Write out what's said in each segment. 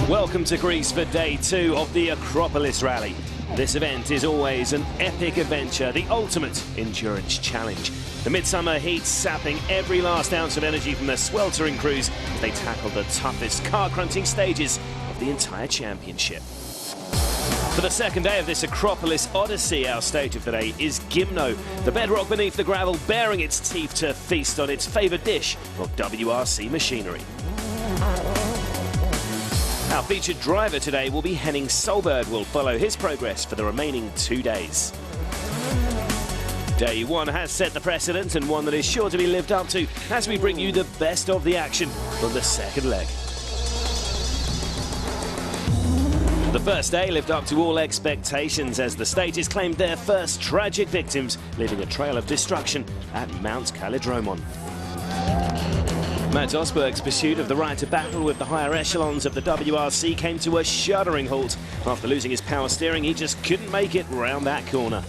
Welcome to Greece for day 2 of the Acropolis Rally. This event is always an epic adventure, the ultimate endurance challenge. The midsummer heat sapping every last ounce of energy from the sweltering crews as they tackle the toughest car-crunching stages of the entire championship. For the second day of this Acropolis Odyssey, our stage of the day is Gimno, the bedrock beneath the gravel baring its teeth to feast on its favoured dish of WRC machinery. Our featured driver today will be Henning Solberg. Will follow his progress for the remaining 2 days. Day 1 has set the precedent, and one that is sure to be lived up to as we bring you the best of the action from the second leg. The first day lived up to all expectations as the stages claimed their first tragic victims, leaving a trail of destruction at Mount Kalidromon. Matt Osberg's pursuit of the right to battle with the higher echelons of the WRC came to a shuddering halt. After losing his power steering, he just couldn't make it round that corner.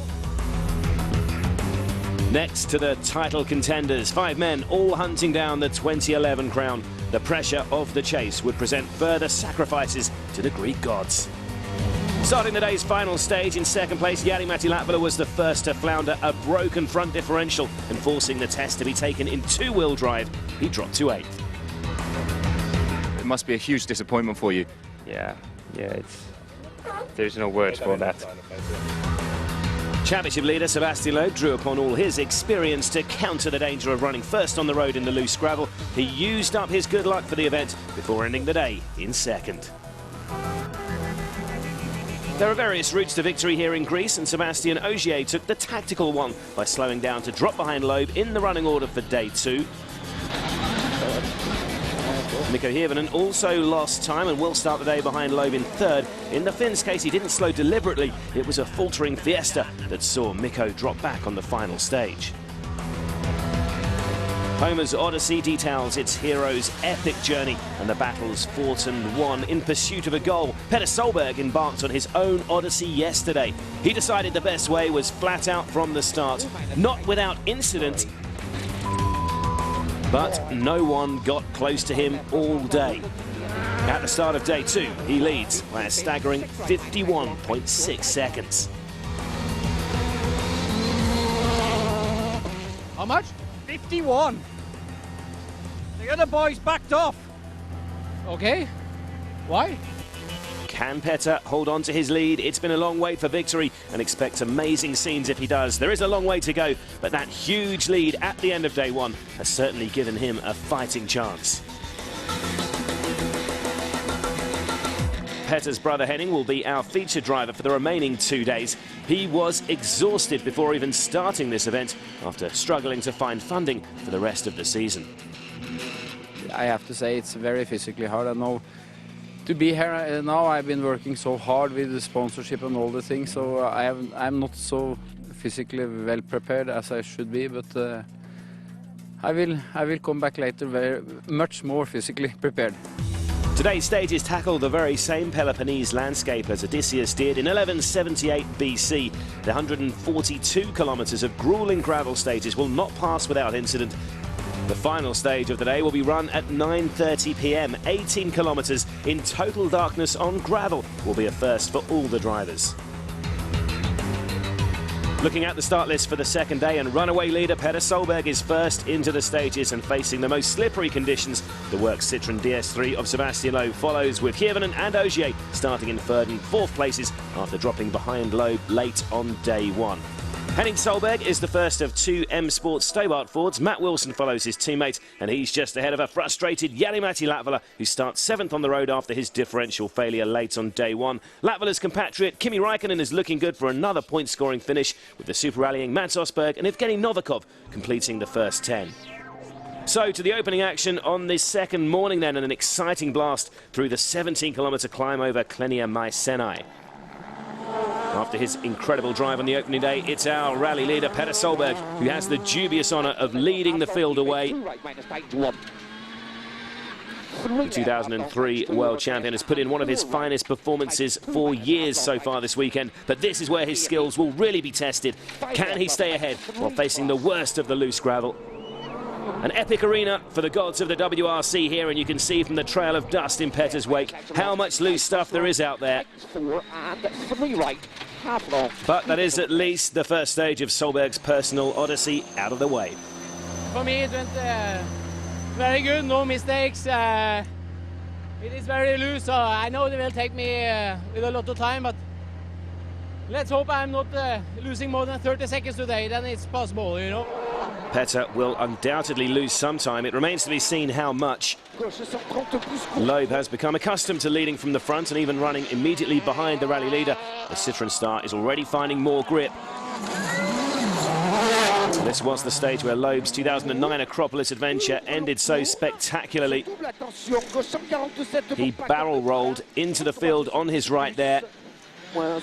Next to the title contenders, 5 men all hunting down the 2011 crown. The pressure of the chase would present further sacrifices to the Greek gods. Starting the day's final stage in second place, Jari-Matti Latvala was the first to flounder a broken front differential and forcing the test to be taken in two-wheel drive. He dropped to 8th. It must be a huge disappointment for you. Yeah, there's no words for that. Championship leader Sebastian Loeb drew upon all his experience to counter the danger of running first on the road in the loose gravel. He used up his good luck for the event before ending the day in second. There are various routes to victory here in Greece, and Sébastien Ogier took the tactical one by slowing down to drop behind Loeb in the running order for day 2. Mikko Hirvonen also lost time and will start the day behind Loeb in third. In the Finn's case, he didn't slow deliberately. It was a faltering Fiesta that saw Mikko drop back on the final stage. Homer's Odyssey details its hero's epic journey and the battles fought and won in pursuit of a goal. Petter Solberg embarked on his own Odyssey yesterday. He decided the best way was flat out from the start, not without incident, but no one got close to him all day. At the start of day 2, he leads by a staggering 51.6 seconds. How much? 51. The other boys backed off. Okay. Why? Can Petter hold on to his lead? It's been a long wait for victory, and expect amazing scenes if he does. There is a long way to go, but that huge lead at the end of day 1 has certainly given him a fighting chance. Petter's brother Henning will be our featured driver for the remaining 2 days. He was exhausted before even starting this event after struggling to find funding for the rest of the season. I have to say it's very physically hard. I know to be here now I've been working so hard with the sponsorship and all the things, so I'm not so physically well prepared as I should be, but I will come back later very much more physically prepared. Today's stages tackle the very same Peloponnese landscape as Odysseus did in 1178 BC. The 142 kilometres of grueling gravel stages will not pass without incident. The final stage of the day will be run at 9:30 p.m. 18 kilometres in total darkness on gravel will be a first for all the drivers. Looking at the start list for the second day, and runaway leader Petter Solberg is first into the stages and facing the most slippery conditions. The Works Citroën DS3 of Sebastian Loeb follows, with Hirvonen and Ogier starting in third and fourth places after dropping behind Loeb late on day 1. Henning Solberg is the first of 2 M Sports Stobart Fords. Matt Wilson follows his teammate, and he's just ahead of a frustrated Jari-Matti Latvala, who starts 7th on the road after his differential failure late on day 1. Latvala's compatriot Kimi Räikkönen is looking good for another point-scoring finish, with the super rallying Mats Osberg and Evgeny Novikov completing the first 10. So to the opening action on this second morning then, and an exciting blast through the 17-kilometre climb over Klenia Maisenai. After his incredible drive on the opening day, it's our rally leader Petter Solberg who has the dubious honour of leading the field away. The 2003 world champion has put in one of his finest performances for years so far this weekend, but this is where his skills will really be tested. Can he stay ahead while facing the worst of the loose gravel? An epic arena for the gods of the WRC here, and you can see from the trail of dust in Petter's wake how much loose stuff there is out there. But that is at least the first stage of Solberg's personal odyssey out of the way. For me it went very good, no mistakes. It is very loose, so I know they will take me with a lot of time, but let's hope I'm not losing more than 30 seconds today, then it's possible, you know. Petter will undoubtedly lose some time. It remains to be seen how much. Loeb has become accustomed to leading from the front and even running immediately behind the rally leader. The Citroën star is already finding more grip. This was the stage where Loeb's 2009 Acropolis adventure ended so spectacularly. He barrel rolled into the field on his right there. And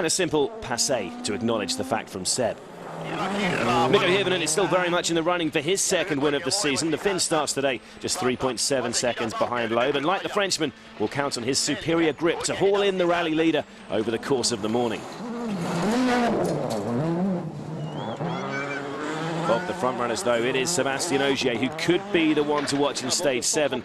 a simple passé to acknowledge the fact from Seb. Mikko Hirvonen is still very much in the running for his second win of the season. The Finn starts today just 3.7 seconds behind Loeb, and like the Frenchman, will count on his superior grip to haul in the rally leader over the course of the morning. Of the front runners, though, it is Sébastien Ogier who could be the one to watch in stage 7,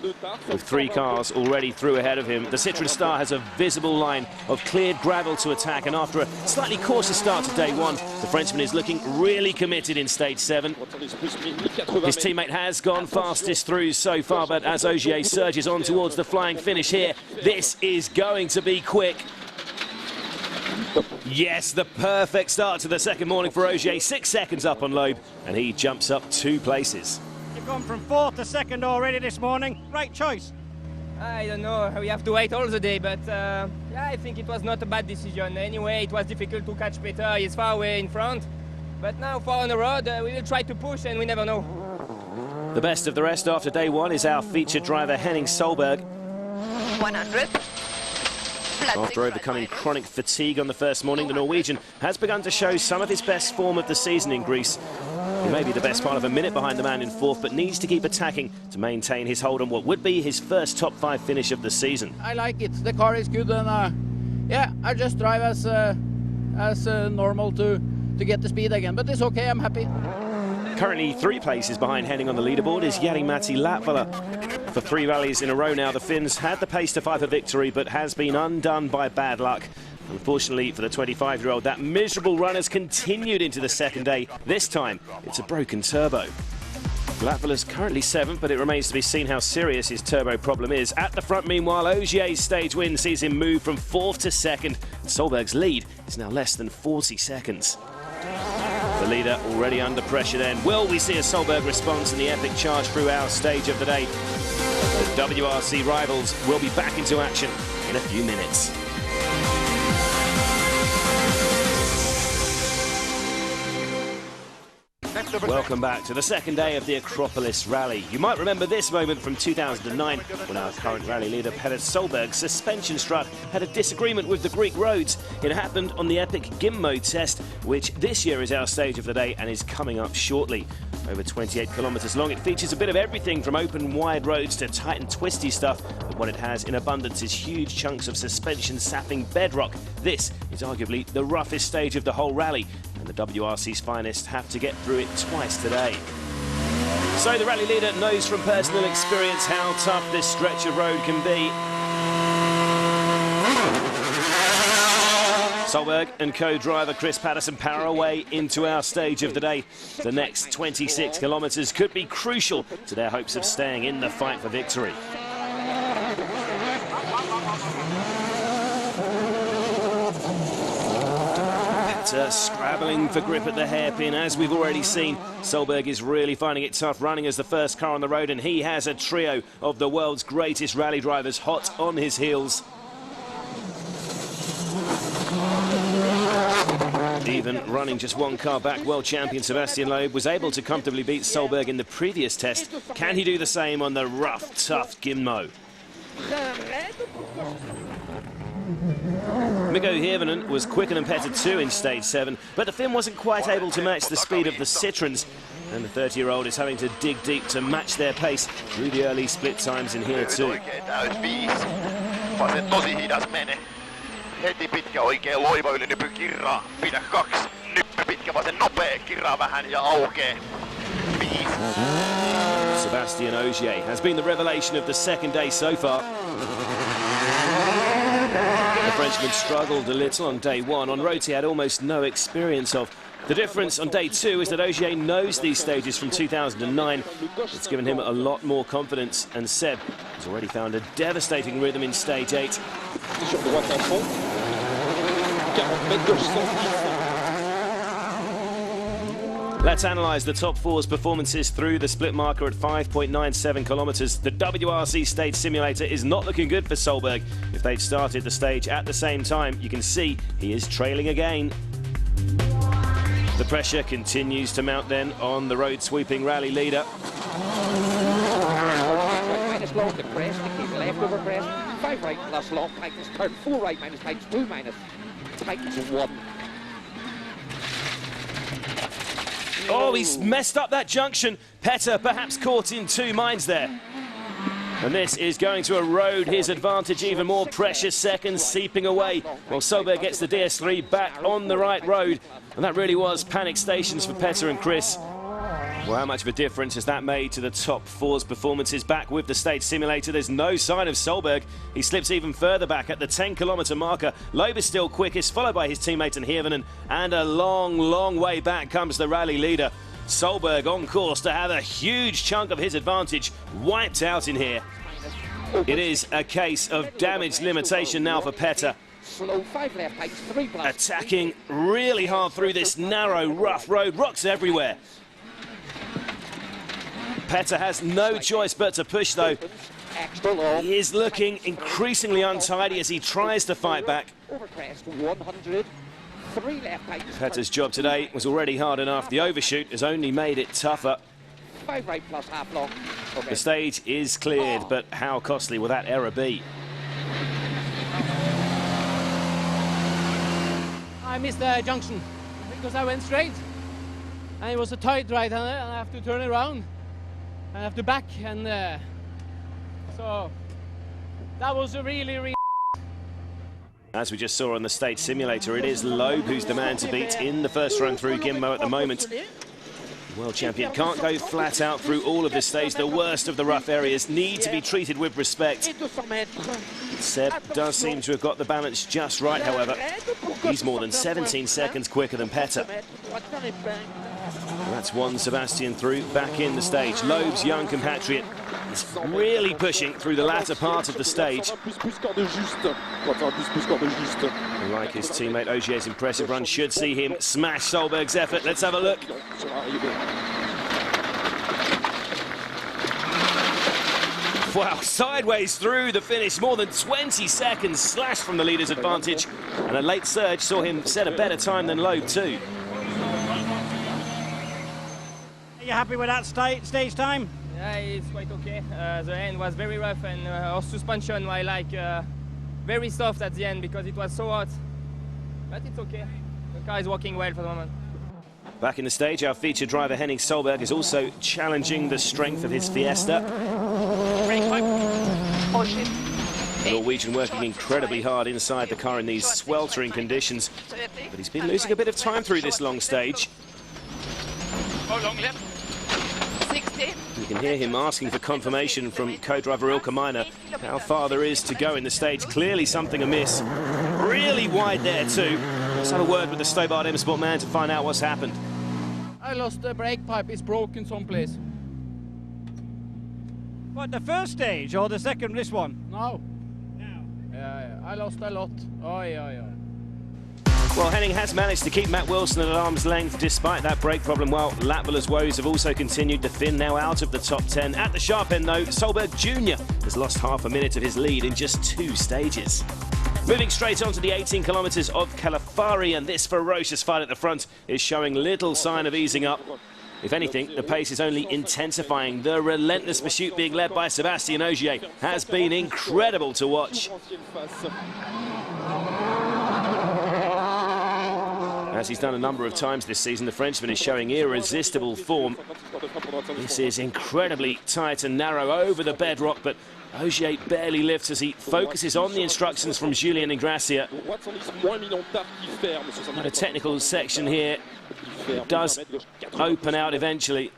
with 3 cars already through ahead of him. The Citroën star has a visible line of cleared gravel to attack, and after a slightly cautious start to day 1, the Frenchman is looking really committed in stage 7. His teammate has gone fastest through so far, but as Ogier surges on towards the flying finish here, this is going to be quick. Yes, the perfect start to the second morning for Ogier, 6 seconds up on Loeb, and he jumps up 2 places. You've gone from 4th to 2nd already this morning. Right choice. I don't know, we have to wait all the day, but yeah, I think it was not a bad decision. Anyway, it was difficult to catch Petter, he's far away in front. But now, far on the road, we will try to push, and we never know. The best of the rest after day 1 is our featured driver Henning Solberg. 100. After overcoming chronic fatigue on the first morning, the Norwegian has begun to show some of his best form of the season in Greece. He may be the best part of a minute behind the man in 4th, but needs to keep attacking to maintain his hold on what would be his first top 5 finish of the season. I like it. The car is good, and yeah, I just drive as normal to get the speed again. But it's okay. I'm happy. Currently 3 places behind Henning on the leaderboard is Jari-Matti Latvala. For 3 rallies in a row now, the Finns had the pace to fight for victory, but has been undone by bad luck. Unfortunately for the 25-year-old, that miserable run has continued into the second day. This time, it's a broken turbo. Latvala's currently 7th, but it remains to be seen how serious his turbo problem is. At the front, meanwhile, Ogier's stage win sees him move from 4th to 2nd. And Solberg's lead is now less than 40 seconds. The leader already under pressure then. Will we see a Solberg response in the epic charge through our stage of the day? The WRC rivals will be back into action in a few minutes. Welcome back to the second day of the Acropolis Rally. You might remember this moment from 2009 when our current rally leader Petter Solberg's suspension strut had a disagreement with the Greek roads. It happened on the epic Gimmo test, which this year is our stage of the day and is coming up shortly. Over 28 kilometres long, it features a bit of everything from open wide roads to tight and twisty stuff, but what it has in abundance is huge chunks of suspension sapping bedrock. This is arguably the roughest stage of the whole rally, and the WRC's finest have to get through it twice today. So the rally leader knows from personal experience how tough this stretch of road can be. Solberg and co-driver Chris Patterson power away into our stage of the day. The next 26 kilometres could be crucial to their hopes of staying in the fight for victory. Scrabbling for grip at the hairpin, as we've already seen. Solberg is really finding it tough running as the first car on the road, and he has a trio of the world's greatest rally drivers hot on his heels. Even running just one car back, world champion Sebastian Loeb was able to comfortably beat Solberg in the previous test. Can he do the same on the rough, tough Gimmo? Mikko Hirvonen was quicker than Petter too in stage 7, but the Finn wasn't quite able to match the speed of the Citroens, and the 30-year-old is having to dig deep to match their pace through the early split times in here too. Heti pitkä oikea loiva yli nypy kirraa. Pidä 2. Nyppy pitkä vasen nopea. Kirraa vähän ja aukee. 5. Sebastian Ogier has been the revelation of the second day so far. The Frenchman struggled a little on day 1, on roads he had almost no experience of. The difference on day 2 is that Ogier knows these stages from 2009. It's given him a lot more confidence, and Seb has already found a devastating rhythm in stage 8. Let's analyse the top 4's performances through the split marker at 5.97 kilometres. The WRC stage simulator is not looking good for Solberg. If they'd started the stage at the same time, you can see he is trailing again. The pressure continues to mount then on the road sweeping rally leader. Minus long, the crest, the keep left over crest, 5 right plus long, tightens turn, 4 right minus tightens, 2 minus, tightens 1. Oh, he's messed up that junction. Petter perhaps caught in 2 minds there. And this is going to erode his advantage even more. Precious seconds seeping away while Solberg gets the DS3 back on the right road. And that really was panic stations for Petter and Chris. Well, how much of a difference has that made to the top 4's performances? Back with the stage simulator, there's no sign of Solberg. He slips even further back at the 10-kilometre marker. Loeb is still quickest, followed by his teammate and Hirvonen. And a long, long way back comes the rally leader. Solberg on course to have a huge chunk of his advantage wiped out in here. It is a case of damage limitation now for Petter. Attacking really hard through this narrow, rough road, rocks everywhere. Petter has no choice but to push though. He is looking increasingly untidy as he tries to fight back. Petter's job today was already hard enough. The overshoot has only made it tougher. 5 right plus half long. The stage is cleared, but how costly will that error be? I missed the junction because I went straight and it was a tight right-hander and I have to turn around. I have to back, and so that was a really As we just saw on the stage simulator, it is Loeb who's the man to beat in the first run through Gimmo at the moment. The world champion can't go flat out through all of this stage. The worst of the rough areas need to be treated with respect. Seb does seem to have got the balance just right, however. He's more than 17 seconds quicker than Petter. That's one Sebastian through, back in the stage. Loeb's young compatriot is really pushing through the latter part of the stage. Like his teammate, Ogier's impressive run should see him smash Solberg's effort. Let's have a look. Wow, sideways through the finish, more than 20 seconds slashed from the leader's advantage. And a late surge saw him set a better time than Loeb too. Are you happy with that stage time? Yeah, it's quite okay. The end was very rough and our suspension was like very soft at the end because it was so hot. But it's okay. The car is working well for the moment. Back in the stage, our featured driver Henning Solberg is also challenging the strength of his Fiesta. The Norwegian working incredibly hard inside the car in these sweltering conditions. But he's been losing a bit of time through this long stage. You can hear him asking for confirmation from co-driver Ilka Miner how far there is to go in the stage. Clearly something amiss. Really wide there too. Let's have a word with the Stobart M Sport man to find out what's happened. I lost the brake pipe, it's broken someplace. What, the first stage or the second, this one? No. Yeah, I lost a lot. Oh, yeah. Well, Henning has managed to keep Matt Wilson at arm's length despite that brake problem, while Latvala's woes have also continued. The Finn now out of the top 10. At the sharp end, though, Solberg Jr. has lost half a minute of his lead in just 2 stages. Moving straight on to the 18 kilometres of Calafari, and this ferocious fight at the front is showing little sign of easing up. If anything, the pace is only intensifying. The relentless pursuit being led by Sébastien Ogier has been incredible to watch. As he's done a number of times this season, the Frenchman is showing irresistible form. This is incredibly tight and narrow over the bedrock, but Ogier barely lifts as he focuses on the instructions from Julien Ingrassia. The technical section here does open out eventually.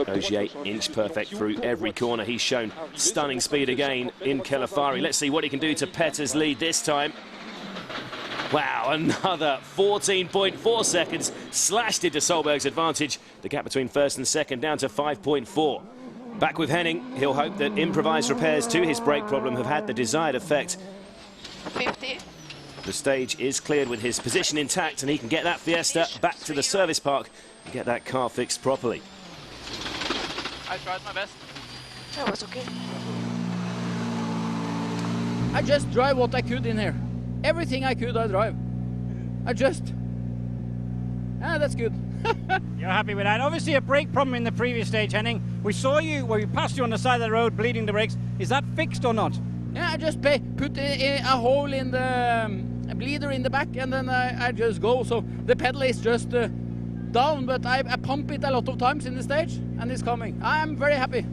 Ogier inch perfect through every corner. He's shown stunning speed again in Calafari. Let's see what he can do to Petter's lead this time. Wow, another 14.4 seconds slashed into Solberg's advantage. The gap between first and second down to 5.4. Back with Henning, he'll hope that improvised repairs to his brake problem have had the desired effect. 50. The stage is cleared with his position intact, and he can get that Fiesta back to the service park and get that car fixed properly. I tried my best. That was okay. I just drive what I could in here. Everything I could, I drive. That's good. You're happy with that? Obviously a brake problem in the previous stage, Henning. We saw you, we passed you on the side of the road bleeding the brakes. Is that fixed or not? Yeah, I just put a hole in the bleeder in the back, and then I just go. So the pedal is just down, but I pump it a lot of times in the stage, and it's coming. I'm very happy.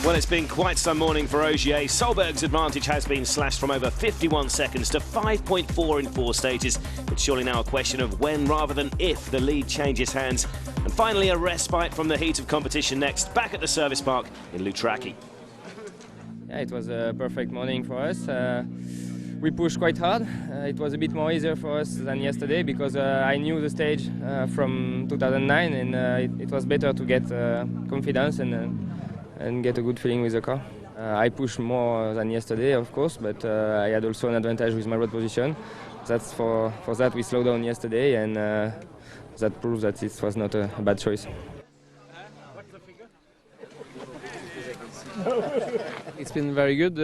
Well, it's been quite some morning for Ogier. Solberg's advantage has been slashed from over 51 seconds to 5.4 in 4 stages. It's surely now a question of when rather than if the lead changes hands. And finally, a respite from the heat of competition next, back at the service park in Loutraki. Yeah, it was a perfect morning for us. We pushed quite hard. It was a bit more easier for us than yesterday because I knew the stage from 2009, and it was better to get confidence and get a good feeling with the car. I pushed more than yesterday, of course, but I had also an advantage with my road position. That's for that we slowed down yesterday, and that proves that it was not a bad choice. It's been very good.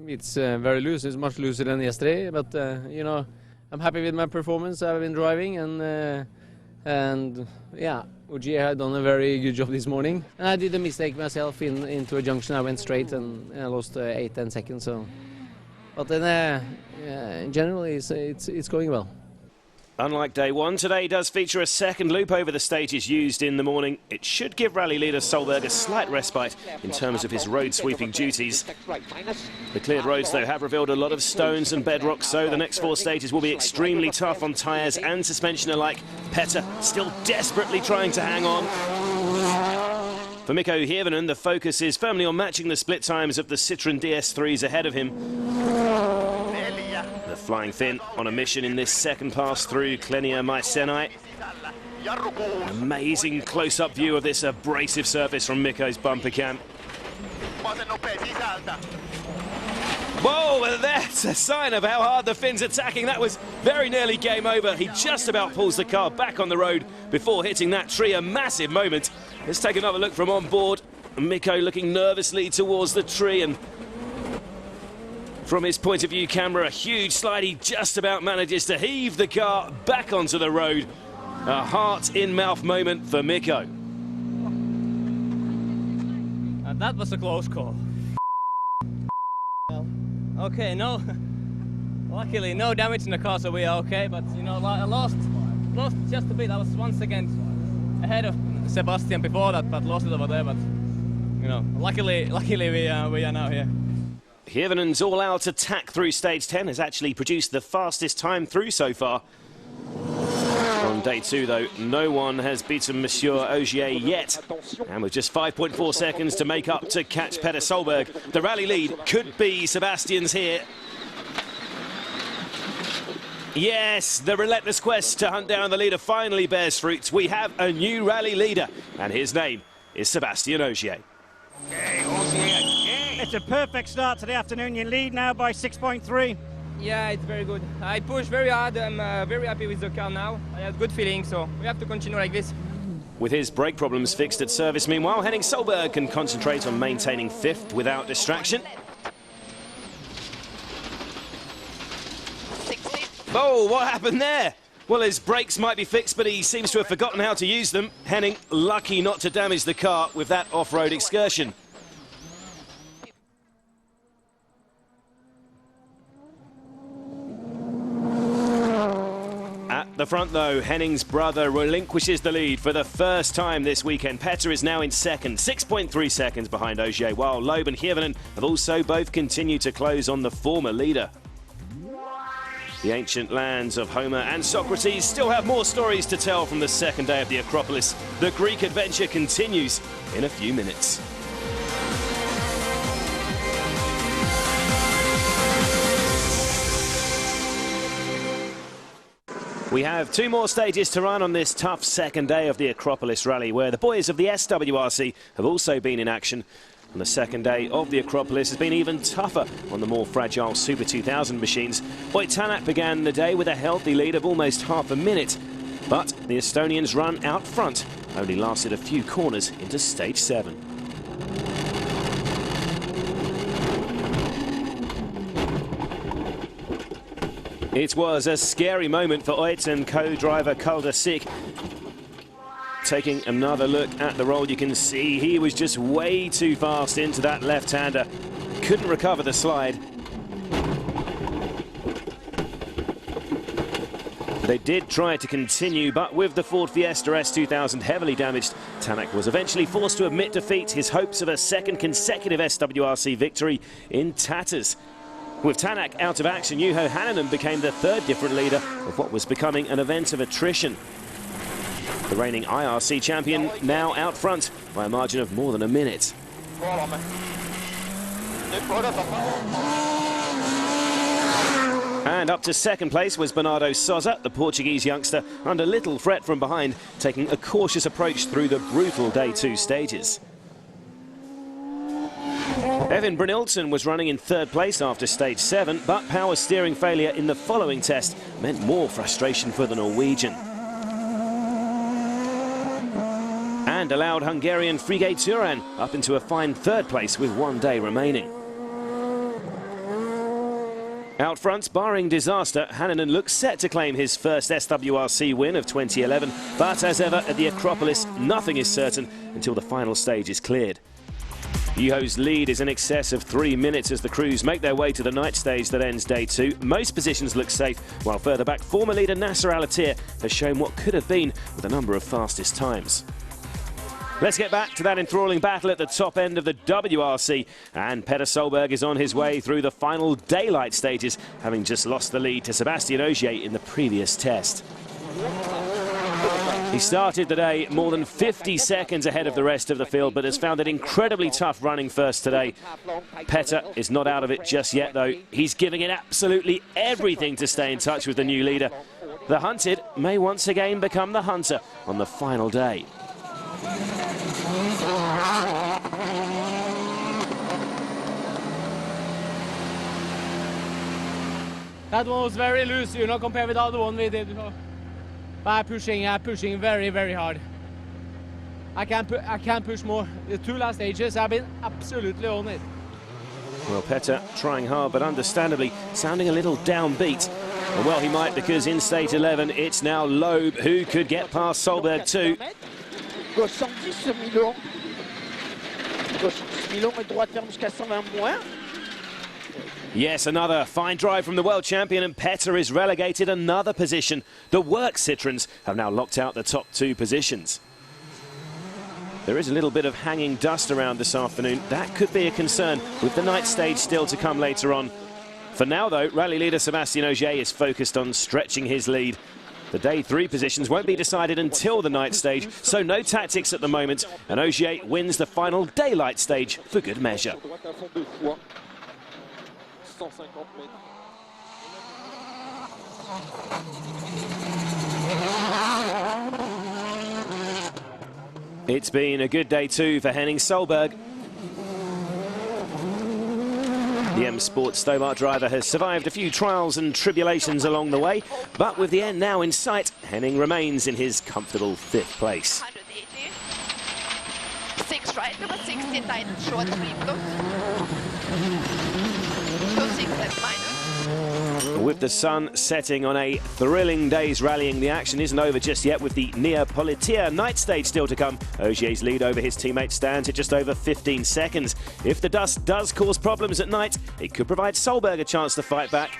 It's very loose. It's much looser than yesterday, but you know, I'm happy with my performance. I've been driving, and yeah, Ogier had done a very good job this morning. And I did a mistake myself into a junction. I went straight and I lost 8-10 seconds. So, but then in general, it's going well. Unlike day one, today does feature a second loop over the stages used in the morning. It should give rally leader Solberg a slight respite in terms of his road sweeping duties. The cleared roads, though, have revealed a lot of stones and bedrock, so the next 4 stages will be extremely tough on tyres and suspension alike. Petter still desperately trying to hang on. For Mikko Hirvonen, the focus is firmly on matching the split times of the Citroën DS3s ahead of him. The Flying Finn on a mission in this second pass through Klenia Maisenai. Amazing close-up view of this abrasive surface from Mikko's bumper cam. Whoa, that's a sign of how hard the Finn's attacking. That was very nearly game over. He just about pulls the car back on the road before hitting that tree. A massive moment. Let's take another look from on board. Mikko looking nervously towards the tree, and from his point of view camera, a huge slide. He just about manages to heave the car back onto the road. A heart-in-mouth moment for Mikko. And that was a close call. Okay, luckily no damage in the car, so we are okay. But you know, I lost just a bit. I was 1 second ahead of Sebastian before that, but lost it over there. But you know, luckily we are now here. Hirvonen's all-out attack through stage 10 has actually produced the fastest time through so far. On day 2, though, no one has beaten Monsieur Ogier yet. And with just 5.4 seconds to make up to catch Petter Solberg, the rally lead could be Sebastian's here. Yes, the relentless quest to hunt down the leader finally bears fruit. We have a new rally leader, and his name is Sébastien Ogier. It's a perfect start to the afternoon. You lead now by 6.3. Yeah, it's very good. I pushed very hard. I'm very happy with the car now. I have good feeling, so we have to continue like this. with his brake problems fixed at service. Meanwhile, Henning Solberg can concentrate on maintaining 5th without distraction. Oh, what happened there? Well, his brakes might be fixed, but he seems to have forgotten how to use them. Henning lucky not to damage the car with that off-road excursion. At the front, though, Henning's brother relinquishes the lead for the first time this weekend. Petter is now in second, 6.3 seconds behind Ogier, while Loeb and Hirvonen have also both continued to close on the former leader. The ancient lands of Homer and Socrates still have more stories to tell from the second day of the Acropolis. The Greek adventure continues in a few minutes. We have 2 more stages to run on this tough second day of the Acropolis rally, where the boys of the SWRC have also been in action. And the second day of the Acropolis has been even tougher on the more fragile Super 2000 machines. Boyd Tanak began the day with a healthy lead of almost half a minute. But the Estonians' run out front only lasted a few corners into stage 7. It was a scary moment for Oit and co-driver Calder Sick. Taking another look at the roll, you can see he was just way too fast into that left-hander. Couldn't recover the slide. They did try to continue, but with the Ford Fiesta S2000 heavily damaged, Tanak was eventually forced to admit defeat. His hopes of a second consecutive SWRC victory in tatters. With Tanak out of action, Juho Hänninen became the 3rd different leader of what was becoming an event of attrition. The reigning IRC champion now out front by a margin of more than a minute. And up to second place was Bernardo Sousa, the Portuguese youngster, under little threat from behind, taking a cautious approach through the brutal day 2 stages. Evan Brynildsen was running in 3rd place after stage 7, but power steering failure in the following test meant more frustration for the Norwegian. And allowed Hungarian Frigé Turan up into a fine 3rd place with 1 day remaining. Out front, barring disaster, Hänninen looks set to claim his first SWRC win of 2011, but as ever at the Acropolis, nothing is certain until the final stage is cleared. Juho's lead is in excess of 3 minutes as the crews make their way to the night stage that ends day 2. Most positions look safe, while further back, former leader Nasser Al-Attiyah has shown what could have been with a number of fastest times. Let's get back to that enthralling battle at the top end of the WRC, and Petter Solberg is on his way through the final daylight stages, having just lost the lead to Sebastian Ogier in the previous test. He started the day more than 50 seconds ahead of the rest of the field, but has found it incredibly tough running first today. Petter is not out of it just yet, though. He's giving it absolutely everything to stay in touch with the new leader. The hunted may once again become the hunter on the final day. That one was very loose, you know, compared with the other one we did. But I'm pushing very, very hard. I can't push more. The 2 last stages, I've been absolutely on it. Well, Petter trying hard, but understandably sounding a little downbeat. And well, he might, because in stage 11, it's now Loeb who could get past Solberg too. Gauche 110 sur Milon. Gauche 10 Milon et droite ferme jusqu'à 120 moins. Yes, another fine drive from the world champion, and Petter is relegated another position. The work Citroens have now locked out the top 2 positions. There is a little bit of hanging dust around this afternoon. That could be a concern with the night stage still to come later on. For now, though, rally leader Sebastian Ogier is focused on stretching his lead. The day 3 positions won't be decided until the night stage, so no tactics at the moment, and Ogier wins the final daylight stage for good measure. It's been a good day too for Henning Solberg. The M Sports Stobart driver has survived a few trials and tribulations along the way, but with the end now in sight, Henning remains in his comfortable 5th place. 6, right? There was 16 tight short free block. So 6 left minus. With the sun setting on a thrilling day's rallying, the action isn't over just yet with the Neapolitia night stage still to come. Ogier's lead over his teammate stands at just over 15 seconds. If the dust does cause problems at night, it could provide Solberg a chance to fight back.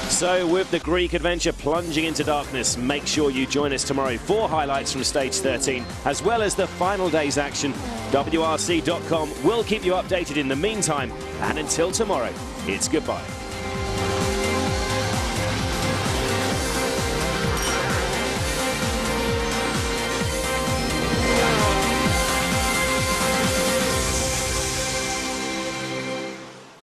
So with the Greek adventure plunging into darkness, make sure you join us tomorrow for highlights from stage 13, as well as the final day's action. WRC.com will keep you updated in the meantime, and until tomorrow, it's goodbye.